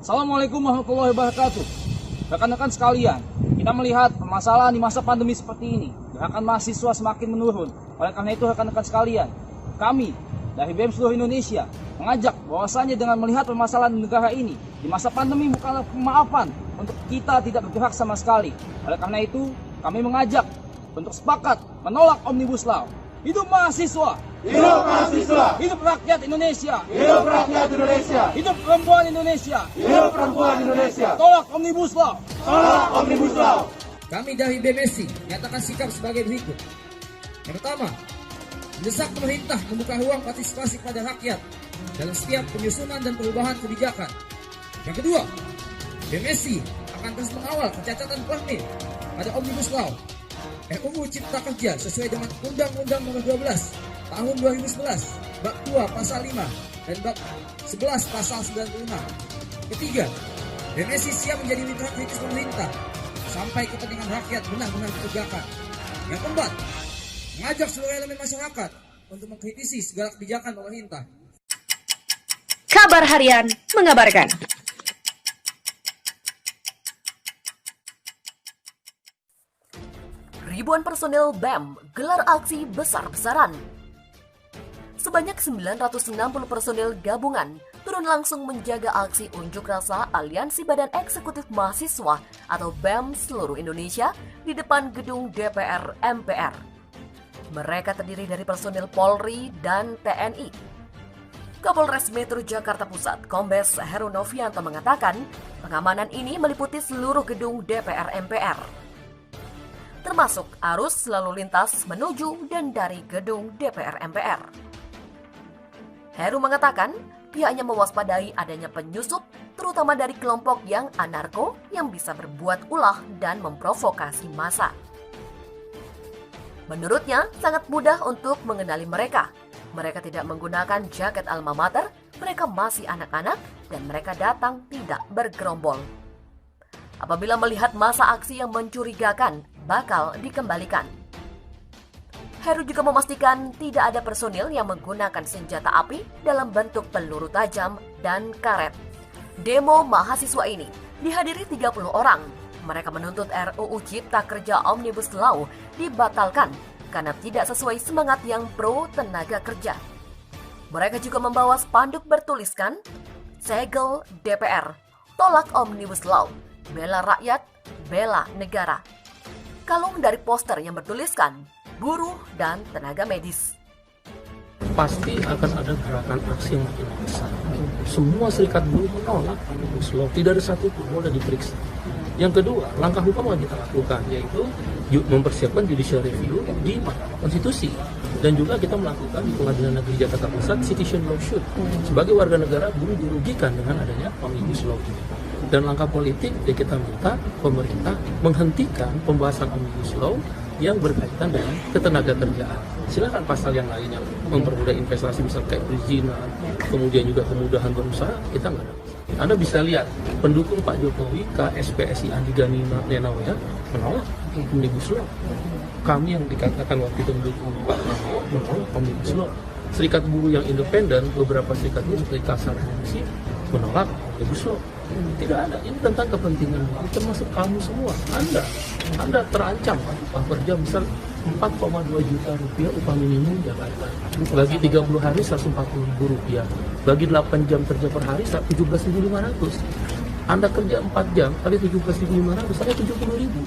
Assalamualaikum warahmatullahi wabarakatuh. Rekan-rekan sekalian, kita melihat permasalahan di masa pandemi seperti ini. Gerakan mahasiswa semakin menurun. Oleh karena itu rekan-rekan sekalian, kami dari BEM seluruh Indonesia mengajak bahwasanya dengan melihat permasalahan negara ini di masa pandemi bukanlah pemaafan untuk kita tidak bergerak sama sekali. Oleh karena itu, kami mengajak untuk sepakat menolak Omnibus Law. Hidup mahasiswa! Hidup mahasiswa! Hidup rakyat Indonesia! Hidup rakyat Indonesia! Hidup perempuan Indonesia! Hidup perempuan Indonesia! Tolak Omnibus Law! Tolak Omnibus Law! Kami dari BMSI menyatakan sikap sebagai berikut. Yang pertama, mendesak pemerintah membuka ruang partisipasi pada rakyat dalam setiap penyusunan dan perubahan kebijakan. Yang kedua, BMSI akan terus mengawal kecacatan formil pada Omnibus Law, RUU Cipta Kerja sesuai dengan Undang-Undang Nomor 12 Tahun 2011, Bab 2 Pasal 5 dan Bab 11 Pasal 95. Ketiga, BMSI siap menjadi mitra kritis pemerintah sampai kepentingan rakyat benar-benar ditegakkan. Yang keempat, mengajak seluruh elemen masyarakat untuk mengkritisi segala kebijakan pemerintah. Kabar Harian mengabarkan. Ribuan personil BEM gelar aksi besar-besaran. Sebanyak 960 personil gabungan turun langsung menjaga aksi unjuk rasa Aliansi Badan Eksekutif Mahasiswa atau BEM seluruh Indonesia di depan gedung DPR MPR. Mereka terdiri dari personil Polri dan TNI. Kapolres Metro Jakarta Pusat, Kombes Heru Novianto mengatakan, pengamanan ini meliputi seluruh gedung DPR MPR, termasuk arus lalu lintas menuju dan dari gedung DPR MPR. Heru mengatakan, pihaknya mewaspadai adanya penyusup, terutama dari kelompok yang anarko yang bisa berbuat ulah dan memprovokasi massa. Menurutnya, sangat mudah untuk mengenali mereka. Mereka tidak menggunakan jaket alma mater, mereka masih anak-anak, dan mereka datang tidak bergerombol. Apabila melihat massa aksi yang mencurigakan, bakal dikembalikan. Heru juga memastikan tidak ada personil yang menggunakan senjata api dalam bentuk peluru tajam dan karet. Demo mahasiswa ini dihadiri 30 orang. Mereka menuntut RUU Cipta Kerja Omnibus Law dibatalkan karena tidak sesuai semangat yang pro tenaga kerja. Mereka juga membawa spanduk bertuliskan, "Segel DPR, tolak Omnibus Law, bela rakyat, bela negara." Kalung dari poster yang bertuliskan, buruh dan tenaga medis. Pasti akan ada gerakan aksi yang makin besar. Semua serikat buruh menolak Omnibus Law, tidak ada satu pun boleh diperiksa. Yang kedua, langkah hukum yang kita lakukan yaitu mempersiapkan judicial review di Mahkamah Konstitusi, dan juga kita melakukan di Pengadilan Negeri Jakarta Pusat citizen lawsuit. Sebagai warga negara, buruh dirugikan dengan adanya Omnibus Law ini. Dan langkah politik ya kita minta pemerintah menghentikan pembahasan Omnibus Law yang berkaitan dengan ketenaga kerjaan. Silakan pasal yang lain yang mempermudah investasi, misal kayak perizinan, kemudian juga kemudahan berusaha, kita nggak ada. Anda bisa lihat pendukung Pak Jokowi, KSPSI Andi Gani Nenawea menolak Omnibus Law. Kami yang dikatakan waktu itu mendukung Pak Prabowo menolak Omnibus Law. Serikat buruh yang independen, beberapa serikat buruh seperti Kasar Fungsi menolak Omnibus Law. Tidak ada, ini tentang kepentingan buruh, termasuk kamu semua. Anda terancam upah per jam misal 4,2 juta rupiah upah minimum Jakarta. Bagi 30 hari 140 ribu rupiah. Bagi 8 jam kerja per hari 17.500. Anda kerja 4 jam kali 17.500, saya 70 ribu.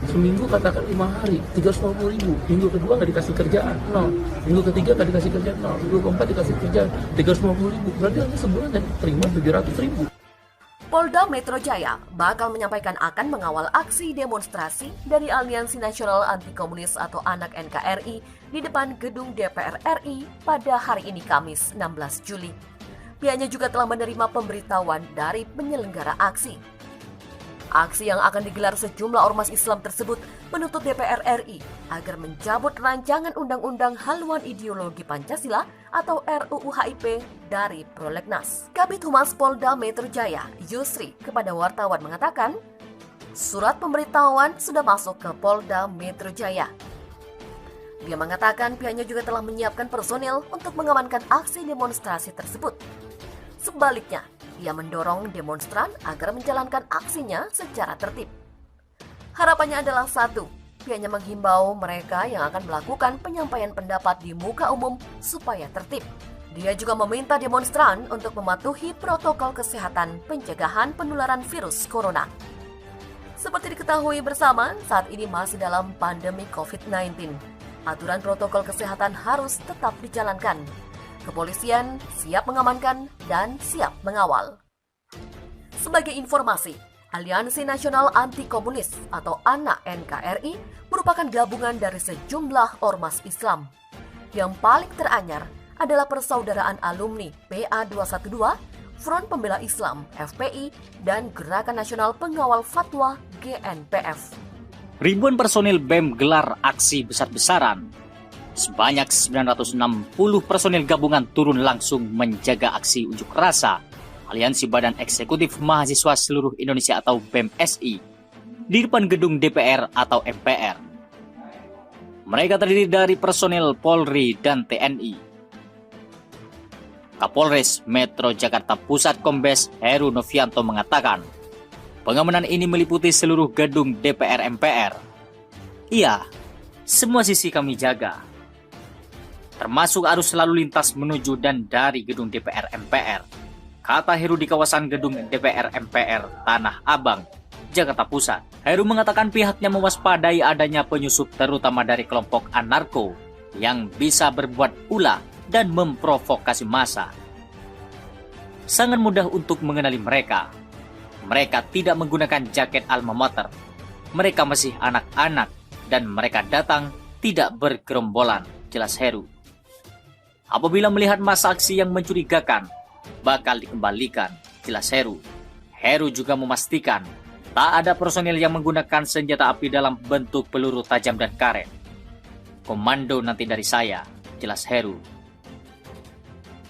Seminggu katakan 5 hari, 350 ribu. Minggu kedua nggak dikasih kerjaan, 0. Minggu ketiga nggak dikasih kerjaan, 0. Minggu keempat dikasih kerjaan, 350 ribu. Berarti Anda sebulan terima 700 ribu. Polda Metro Jaya bakal menyampaikan akan mengawal aksi demonstrasi dari Aliansi Nasional Anti Komunis atau Anak NKRI di depan gedung DPR RI pada hari ini Kamis 16 Juli. Pihaknya juga telah menerima pemberitahuan dari penyelenggara aksi. Aksi yang akan digelar sejumlah ormas Islam tersebut menuntut DPR RI agar mencabut rancangan Undang-Undang Haluan Ideologi Pancasila atau RUU HIP dari Prolegnas. Kabid Humas Polda Metro Jaya, Yusri, kepada wartawan mengatakan, surat pemberitahuan sudah masuk ke Polda Metro Jaya. Dia mengatakan pihaknya juga telah menyiapkan personil untuk mengamankan aksi demonstrasi tersebut. Sebaliknya, Ia mendorong demonstran agar menjalankan aksinya secara tertib. Harapannya adalah satu, pihaknya menghimbau mereka yang akan melakukan penyampaian pendapat di muka umum supaya tertib. Dia juga meminta demonstran untuk mematuhi protokol kesehatan pencegahan penularan virus corona. Seperti diketahui bersama, saat ini masih dalam pandemi COVID-19. Aturan protokol kesehatan harus tetap dijalankan. Kepolisian siap mengamankan dan siap mengawal. Sebagai informasi, Aliansi Nasional Anti Komunis atau ANA NKRI merupakan gabungan dari sejumlah ormas Islam. Yang paling teranyar adalah Persaudaraan Alumni PA212, Front Pembela Islam FPI, dan Gerakan Nasional Pengawal Fatwa GNPF. Ribuan personil BEM gelar aksi besar-besaran. Sebanyak 960 personil gabungan turun langsung menjaga aksi unjuk rasa Aliansi Badan Eksekutif Mahasiswa Seluruh Indonesia atau BEM-SI di depan gedung DPR atau MPR. Mereka terdiri dari personil Polri dan TNI. Kapolres Metro Jakarta Pusat Kombes Heru Novianto mengatakan, pengamanan ini meliputi seluruh gedung DPR MPR. Iya, semua sisi kami jaga, termasuk arus lalu lintas menuju dan dari gedung DPR MPR, kata Heru di kawasan gedung DPR MPR Tanah Abang, Jakarta Pusat. Heru mengatakan pihaknya mewaspadai adanya penyusup terutama dari kelompok anarko yang bisa berbuat ulah dan memprovokasi massa. Sangat mudah untuk mengenali mereka. Mereka tidak menggunakan jaket alma mater. Mereka masih anak-anak dan mereka datang tidak bergerombolan, jelas Heru. Apabila melihat massa aksi yang mencurigakan, bakal dikembalikan, jelas Heru. Heru juga memastikan tak ada personil yang menggunakan senjata api dalam bentuk peluru tajam dan karet. Komando nanti dari saya, jelas Heru.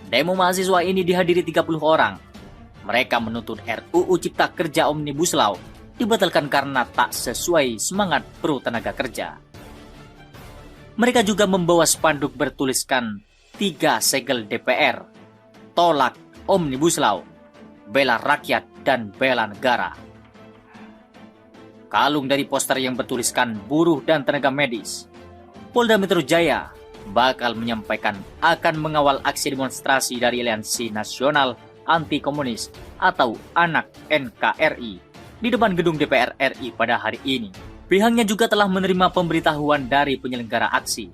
Demo mahasiswa ini dihadiri 30 orang. Mereka menuntut RUU Cipta Kerja Omnibus Law dibatalkan karena tak sesuai semangat pro tenaga kerja. Mereka juga membawa spanduk bertuliskan 3 segel DPR, tolak Omnibus Law, bela rakyat dan bela negara. Kalung dari poster yang bertuliskan buruh dan tenaga medis. Polda Metro Jaya bakal menyampaikan akan mengawal aksi demonstrasi dari Aliansi Nasional Anti Komunis atau ANAK NKRI di depan gedung DPR RI pada hari ini. Pihaknya juga telah menerima pemberitahuan dari penyelenggara aksi.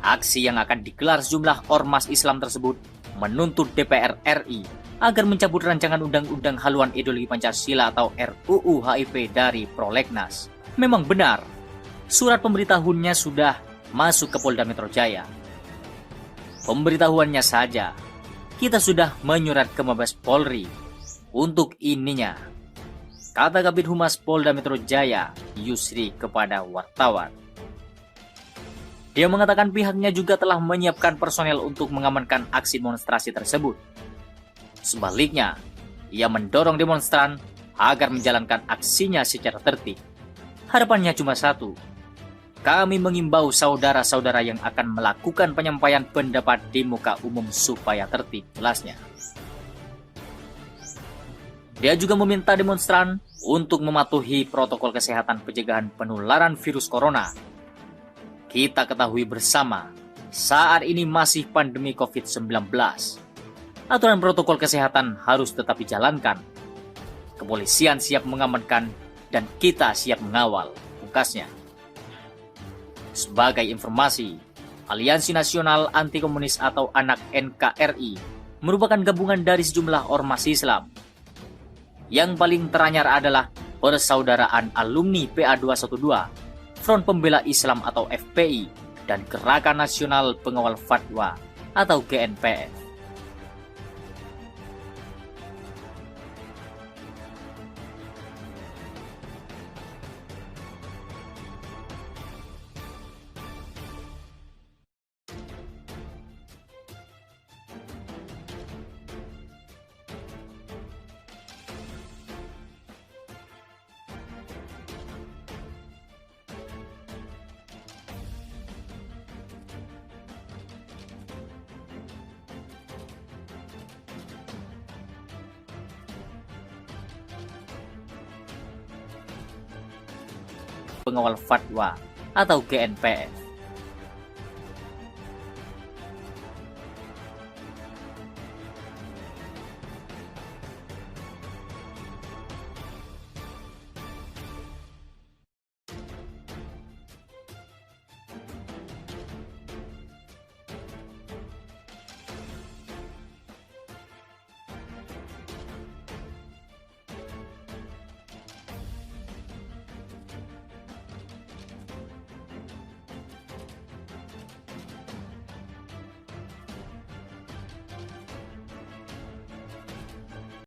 Aksi yang akan digelar sejumlah ormas Islam tersebut menuntut DPR RI agar mencabut rancangan undang-undang haluan ideologi Pancasila atau RUU HIP dari Prolegnas. Memang benar, surat pemberitahuannya sudah masuk ke Polda Metro Jaya. Pemberitahuannya saja, kita sudah menyurat ke Mabes Polri untuk ininya, kata Kabid Humas Polda Metro Jaya, Yusri, kepada wartawan. Dia mengatakan pihaknya juga telah menyiapkan personel untuk mengamankan aksi demonstrasi tersebut. Sebaliknya, ia mendorong demonstran agar menjalankan aksinya secara tertib. Harapannya cuma satu, kami mengimbau saudara-saudara yang akan melakukan penyampaian pendapat di muka umum supaya tertib, jelasnya. Dia juga meminta demonstran untuk mematuhi protokol kesehatan pencegahan penularan virus corona. Kita ketahui bersama, saat ini masih pandemi COVID-19. Aturan protokol kesehatan harus tetap dijalankan. Kepolisian siap mengamankan dan kita siap mengawal, pungkasnya. Sebagai informasi, Aliansi Nasional Anti Komunis atau ANAK NKRI merupakan gabungan dari sejumlah ormas Islam. Yang paling teranyar adalah Persaudaraan Alumni PA212, Front Pembela Islam atau FPI, dan Gerakan Nasional Pengawal Fatwa atau GNPF. Pengawal Fatwa atau GNPF.